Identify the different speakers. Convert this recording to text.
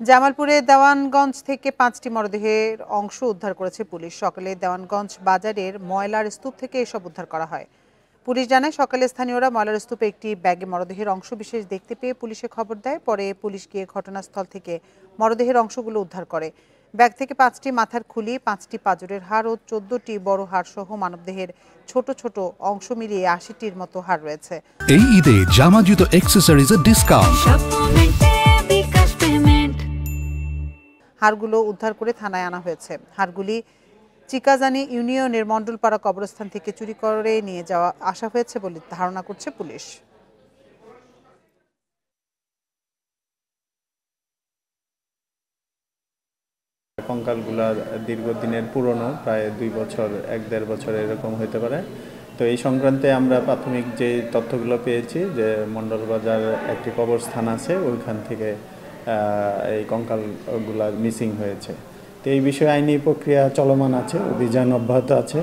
Speaker 1: জামালপুরে দেওয়ানগঞ্জ থেকে ৫টি মরদেহের অংশ উদ্ধার করেছে পুলিশ। সকালে দেওয়ানগঞ্জ বাজারের ময়লার স্তূপ থেকে এসব উদ্ধার করা হয়। পুলিশ জানায়, সকালে স্থানীয়রা ময়লার স্তূপে একটি ব্যাগে মরদেহের অংশ বিশেষ দেখতে পেয়ে পুলিশে খবর দেয়। পরে পুলিশ গিয়ে ঘটনাস্থল থেকে মরদেহের অংশগুলো উদ্ধার করে। ব্যাগ থেকে 5টি মাথার খুলি, 5টি পাঁজরের হাড় ও 14টি বড় হাড় সহ মানবদেহের ছোট ছোট অংশ মিলিয়ে 80টির মতো হাড় রয়েছে।
Speaker 2: এই ঈদে জামা জুতো অ্যাক্সেসরিজের ডিসকাউন্ট।
Speaker 1: হাড়গুলো উদ্ধার করে থানায় আনা হয়েছে। হাড়গুলি চিকাজানি ইউনিয়নের মণ্ডলপাড়া কবরস্থান থেকে চুরি করে নিয়ে যাওয়া আসা হয়েছে বলে ধারণা করছে পুলিশ।
Speaker 3: কঙ্কালগুলা দীর্ঘদিনের পুরনো, প্রায় 2 বছর 1-1.5 বছর এরকম হতে পারে। তো এই সংক্রান্তে আমরা প্রাথমিক যে তথ্যগুলো পেয়েছি যে মণ্ডলবাজার একটি কবরস্থান আছে, ওইখান থেকে এই কঙ্কালগুলা মিসিং হয়েছে। তো এই বিষয়ে আইনি প্রক্রিয়া চলমান আছে, অভিযান অব্যাহত আছে।